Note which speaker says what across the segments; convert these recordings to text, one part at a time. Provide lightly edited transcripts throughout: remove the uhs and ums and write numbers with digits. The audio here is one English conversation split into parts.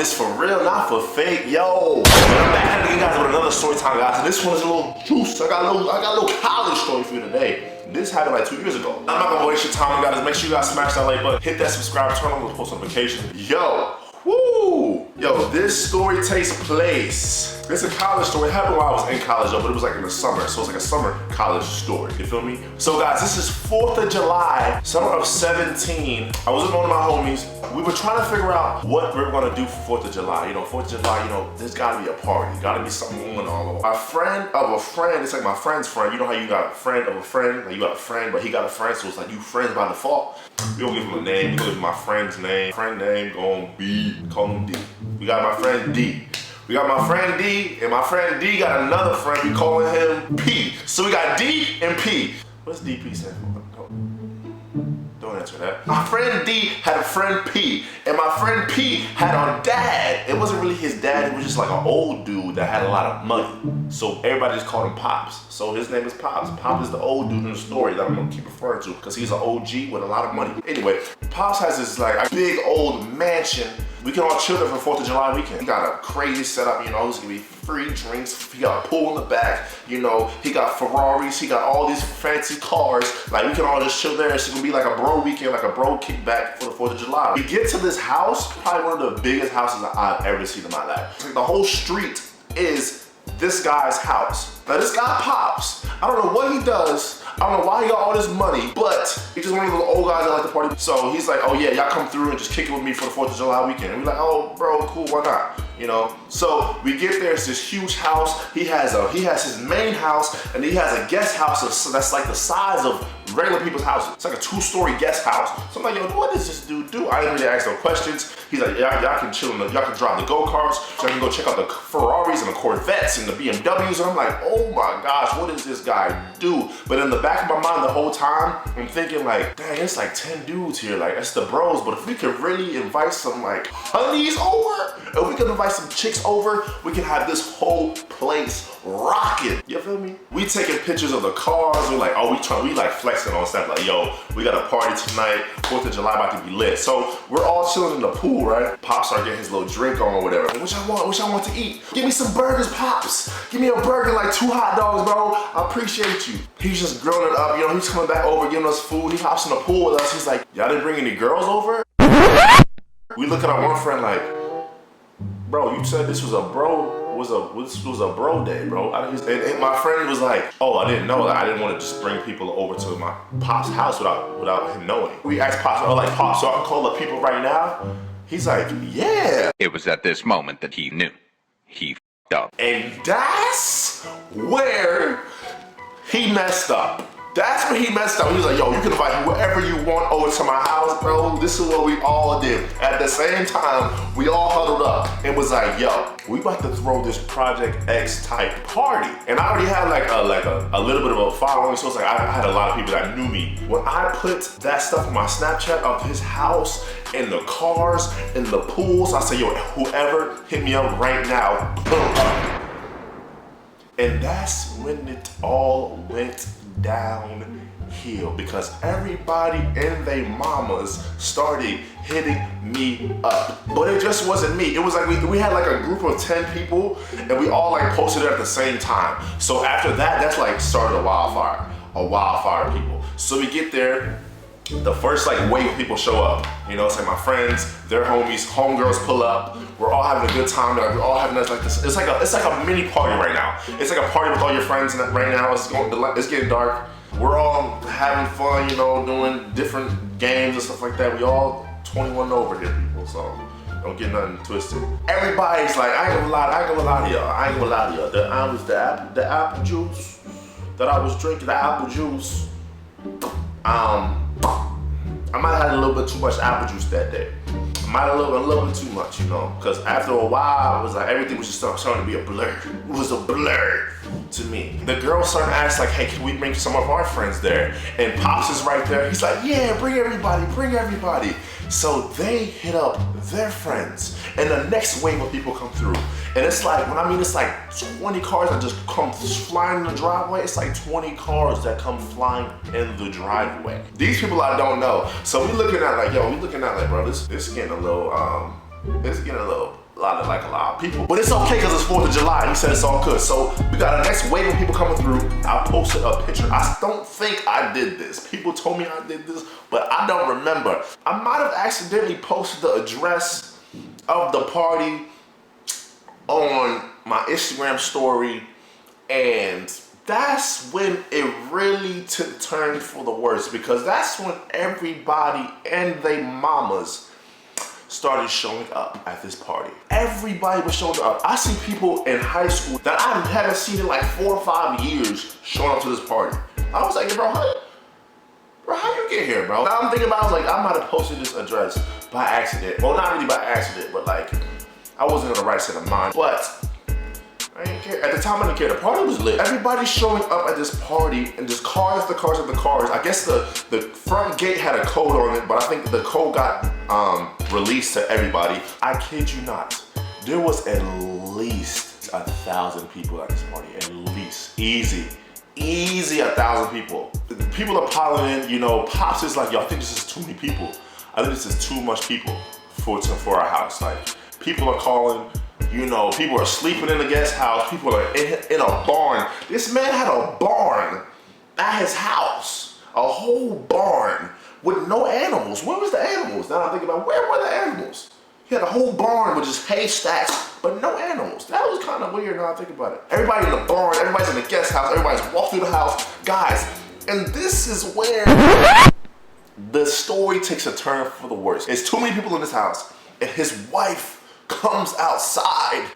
Speaker 1: this for real, not for fake. Yo, I'm back again, guys, with another story time, guys. And this one is a little juice. I got a little college story for you today. This happened like 2 years ago. I'm not gonna waste your time, guys. Make sure you guys smash that like button, hit that subscribe, turn on the post notifications. Yo, woo! Yo, this story takes place. It's a college story. It happened while I was in college though, but it was like in the summer. So it's like a summer college story, you feel me? So guys, this is 4th of July, summer of 17. I was with one of my homies. We were trying to figure out what we were gonna do for 4th of July. You know, 4th of July, you know, there's gotta be a party. Gotta be something going on. A friend of a friend, it's like my friend's friend. You know how you got a friend of a friend? Like you got a friend, but he got a friend, so it's like you friends by default. We don't give him a name, we don't give him my friend's name. Friend name gonna be, call him D. We got my friend D. We got my friend D, and my friend D got another friend, we calling him P. So we got D and P. What's DP stand for? Don't answer that. My friend D had a friend P, and my friend P had a dad. It wasn't really his dad, it was just like an old dude that had a lot of money. So everybody just called him Pops. So his name is Pops. Pops is the old dude in the story that I'm gonna keep referring to, because he's an OG with a lot of money. Anyway, Pops has this like a big old mansion. We can all chill there for 4th of July weekend. He got a crazy setup, you know, it's gonna be free drinks. He got a pool in the back, you know, he got Ferraris, he got all these fancy cars. Like we can all just chill there. It's gonna be like a bro weekend, like a bro kickback for the 4th of July. We get to this house, probably one of the biggest houses I've ever seen in my life. It's like the whole street is this guy's house. Now this guy Pops, I don't know what he does. I don't know why he got all this money, but he's just one of those old guys that like to party. So he's like, oh yeah, y'all come through and just kick it with me for the 4th of July weekend. And we're like, oh bro, cool, why not? You know? So we get there, it's this huge house. He has his main house, and he has a guest house that's like the size of regular people's houses. It's like a 2-story guest house. So I'm like, yo, what does this dude do? I didn't really ask no questions. He's like, yeah, y'all can chill, y'all can drive the go-karts, y'all can go check out the Ferraris and the Corvettes and the BMWs. And I'm like, oh my gosh, what does this guy do? But in the back of my mind the whole time, I'm thinking like, dang, it's like 10 dudes here, like that's the bros. But if we could really invite some like honeys over, if we could invite some chicks over, we can have this whole place rocking. You feel me? We taking pictures of the cars. We're like, oh, we like flexing on stuff. Like, yo, we got a party tonight. 4th of July about to be lit. So we're all chilling in the pool, right? Pops start getting his little drink on or whatever. What y'all want to eat? Give me some burgers, Pops. Give me a burger, like 2 hot dogs, bro. I appreciate you. He's just grilling it up. You know, he's coming back over, giving us food. He hops in the pool with us. He's like, y'all didn't bring any girls over? We look at our one friend like, bro, you said this was a bro. This was a bro day, bro. And my friend was like, oh, I didn't know that. I didn't want to just bring people over to my Pop's house without him knowing. We asked Pops, oh, like, Pop, so I can call the people right now? He's like, yeah.
Speaker 2: It was at this moment that he knew. He f***ed up.
Speaker 1: And that's where he messed up. That's when he messed up. He was like, yo, you can invite whoever you want over to my house, bro. This is what we all did. At the same time, we all huddled up and was like, yo, we about to throw this Project X type party. And I already had like a little bit of a following, so it's like I had a lot of people that knew me. When I put that stuff on my Snapchat of his house and the cars and the pools, I said, yo, whoever hit me up right now, boom. And that's when it all went downhill, because everybody and they mamas started hitting me up. But it just wasn't me. It was like we had like a group of 10 people and we all like posted it at the same time. So after that, that's like started a wildfire of people. So we get there, the first like wave of people show up. You know, it's like my friends, their homies, homegirls pull up. We're all having a good time. We're all having like this. It's like a mini party right now. It's like a party with all your friends right now. It's getting dark. We're all having fun, you know, doing different games and stuff like that. We all 21 over here, people. So don't get nothing twisted. Everybody's like, I ain't gonna lie to y'all. The apple juice that I was drinking, the apple juice. I might have had a little bit too much apple juice that day. I might have a little bit too much, you know, because after a while, it was like everything was just starting to be a blur. It was a blur to me. The girls started to ask like, hey, can we bring some of our friends there? And Pops is right there. He's like, yeah, bring everybody. So they hit up their friends, and the next wave of people come through. And it's like, when I mean it's like 20 cars that just come flying in the driveway, it's like 20 cars that come flying in the driveway. These people I don't know. So we looking at like, bro, this getting a little, a lot of people. But it's okay because it's 4th of July. He said it's all good. So we got a next wave of people coming through. I posted a picture. I don't think I did this. People told me I did this, but I don't remember. I might have accidentally posted the address of the party on my Instagram story, and that's when it really took turn for the worse, because that's when everybody and they mamas started showing up at this party. Everybody was showing up. I see people in high school that I haven't seen in like 4 or 5 years showing up to this party. I was like, bro, how you get here, bro? Now I'm thinking about it, I was like, I might have posted this address by accident. Well, not really by accident, but like, I wasn't in the right state of mind. But I didn't care. At the time, I didn't care. The party was lit. Everybody's showing up at this party, and there's cars. I guess the front gate had a code on it, but I think the code got released to everybody. I kid you not. There was at least 1,000 people at this party. At least. Easy 1,000 people. People are piling in. You know, Pops is like, yo, I think this is too many people. I think this is too much people for our house. Like, people are calling. You know, people are sleeping in the guest house. People are in a barn. This man had a barn at his house. A whole barn with no animals. Where was the animals? Now I'm thinking about, where were the animals? He had a whole barn with just haystacks, but no animals. That was kind of weird now I think about it. Everybody in the barn, everybody's in the guest house, everybody's walking through the house. Guys, and this is where the story takes a turn for the worse. There's too many people in this house, and his wife comes outside.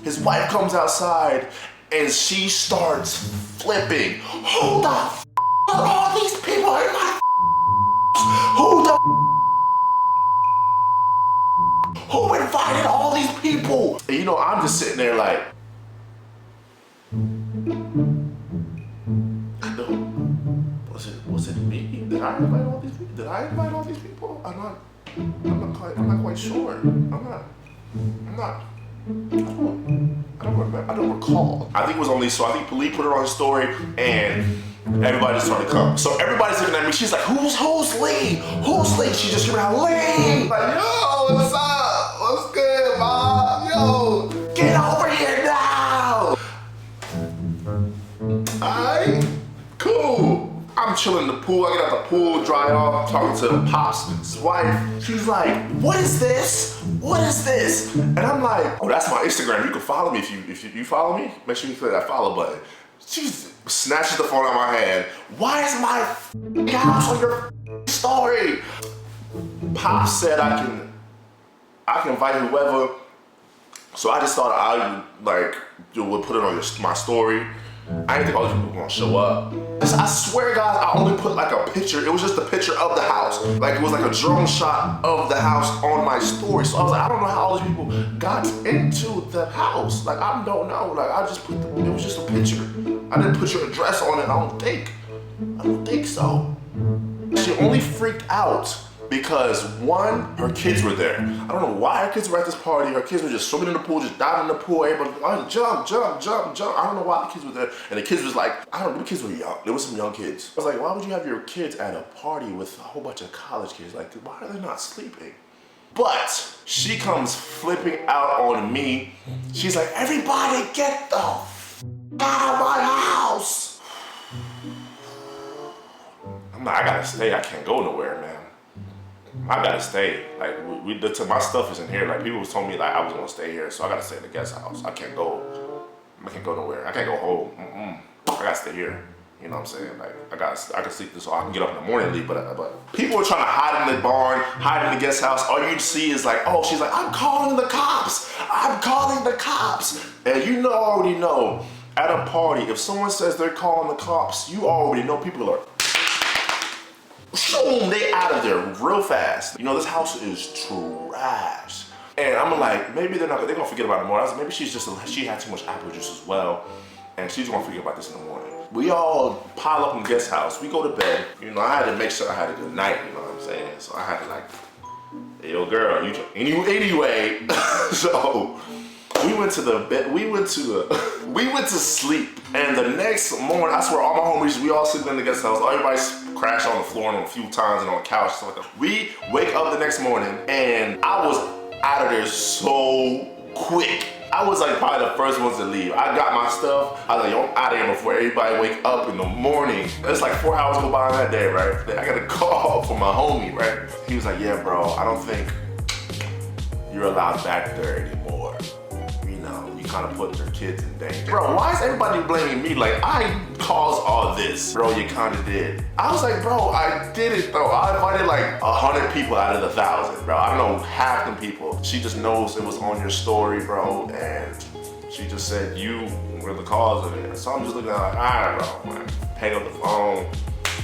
Speaker 1: His wife comes outside and she starts flipping. Who the f are all these people in my Who the Who invited all these people? And you know, I'm just sitting there like, was it me? Did I invite all these people? Did I invite all these people? I'm not quite sure. I don't recall. I think it was only, so I think Police put it on his story and everybody started coming. So everybody's looking at me, she's like, who's Lee? Who's Lee? She just screaming out, Lee! Like, yo, what's up? What's good, Mom? Yo, get over here now! Alright, cool. I'm chilling in the pool. I get out the pool, dry off, talking to Pops' wife. She's like, what is this? What is this? And I'm like, oh, that's my Instagram. You can follow me if you follow me. Make sure you click that follow button. She snatches the phone out of my hand. Why is my house on your story? Pops said I can invite whoever. So I just thought I would put it on my story. I didn't think all these people were gonna show up. I swear, guys, I only put like a picture. It was just a picture of the house. Like, it was like a drone shot of the house on my story. So I was like, I don't know how all these people got into the house. Like, I don't know. Like, I just put it was just a picture. I didn't put your address on it. I don't think so. She only freaked out because, one, her kids were there. I don't know why her kids were at this party. Her kids were just swimming in the pool, just diving in the pool. Everybody was jump. I don't know why the kids were there. And the kids was like, I don't know, the kids were young. There was some young kids. I was like, why would you have your kids at a party with a whole bunch of college kids? Like, why are they not sleeping? But she comes flipping out on me. She's like, everybody get the f out of my house. I'm like, I gotta stay. I can't go nowhere, man. I gotta stay. Like, my stuff is in here. Like, people was telling me like I was gonna stay here, so I gotta stay in the guest house. I can't go nowhere. I can't go home. I gotta stay here. You know what I'm saying? Like, I can sleep this so I can get up in the morning and leave. But people were trying to hide in the barn, hide in the guest house. All you'd see is like, oh, she's like, I'm calling the cops. I'm calling the cops. And you already know, at a party, if someone says they're calling the cops, you already know people are. Boom, they out of there real fast. You know, this house is trash. And I'm like, maybe they're gonna forget about it tomorrow. I was like, maybe she had too much apple juice as well, and she's gonna forget about this in the morning. We all pile up in the guest house. We go to bed. You know, I had to make sure I had a good night. You know what I'm saying? So I had to like, hey, yo, girl, anyway. So we went to the bed. We went to sleep. And the next morning, I swear, all my homies, we all sleeping in the guest house. Everybody's crashed on the floor and a few times and on the couch. So we wake up the next morning, and I was out of there so quick. I was like probably the first ones to leave. I got my stuff. I was like, yo, I'm out of here before everybody wake up in the morning. It's like 4 hours go by on that day, right? I got a call from my homie, right? He was like, yeah, bro, I don't think you're allowed back there anymore. You know, you kind of put your kids in danger. Bro, why is everybody blaming me? Like, I caused all this. Bro, you kind of did. I was like, bro, I did it though. I invited like 100 people out of the 1,000, bro. I don't know half them people. She just knows it was on your story, bro, and she just said you were the cause of it. So I'm just looking at like, all right, bro, man. Hang up the phone.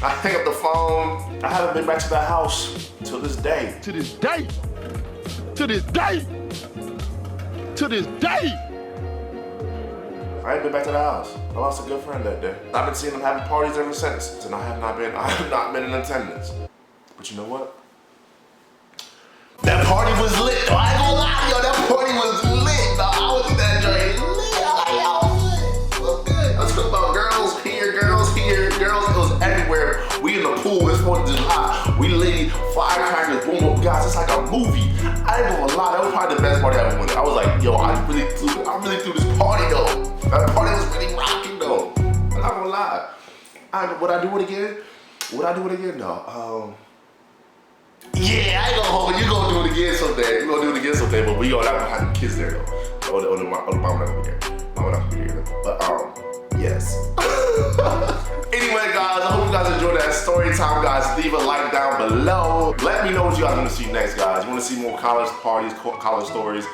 Speaker 1: I hang up the phone. I haven't been back to that house till this day.
Speaker 3: To this day. To this day. To this day.
Speaker 1: I ain't been back to the house. I lost a good friend that day. I've been seeing them having parties ever since, and I have not been in attendance. But you know what? That party was lit, though. I ain't gonna lie, yo. That party was lit, though. I was in that joint lit. I like, yo, it was good. Let's talk about girls here, girls here, girls. It was everywhere. We in the pool. It's 4th of July. We lit firecrackers, boom, boom, guys. It's like a movie. I ain't gonna lie. That was probably the best party I ever went to. I was like, yo, I really threw this party, though. That party was really rocking, though. I'm not gonna lie. Would I do it again? Would I do it again, though? Yeah, I ain't gonna hold it. You gonna do it again someday. You gonna do it again someday, but we gonna have kids there, though. Or the mama not gonna be there. Mama not gonna be here. But, yes. Anyway, guys, I hope you guys enjoyed that story time, guys. Leave a like down below. Let me know what you guys want to see next, guys. You want to see more college parties, college stories,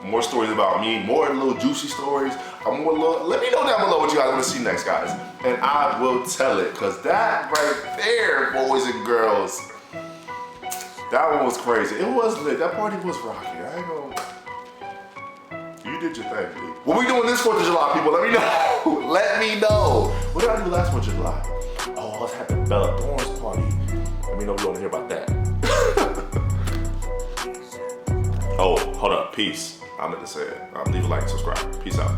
Speaker 1: more stories about me, more little juicy stories, let me know down below what you guys want to see next, guys. And I will tell it, because that right there, boys and girls, that one was crazy. It was lit. That party was rocking. I ain't gonna... You did your thing, dude. What we doing this 4th of July, people? Let me know. Let me know. What did I do last 4th of July? Oh, I was at the Bella Thorne's party. Let me know if you want to hear about that. Oh, hold up. Peace. I meant to say it. Leave a like, subscribe. Peace out.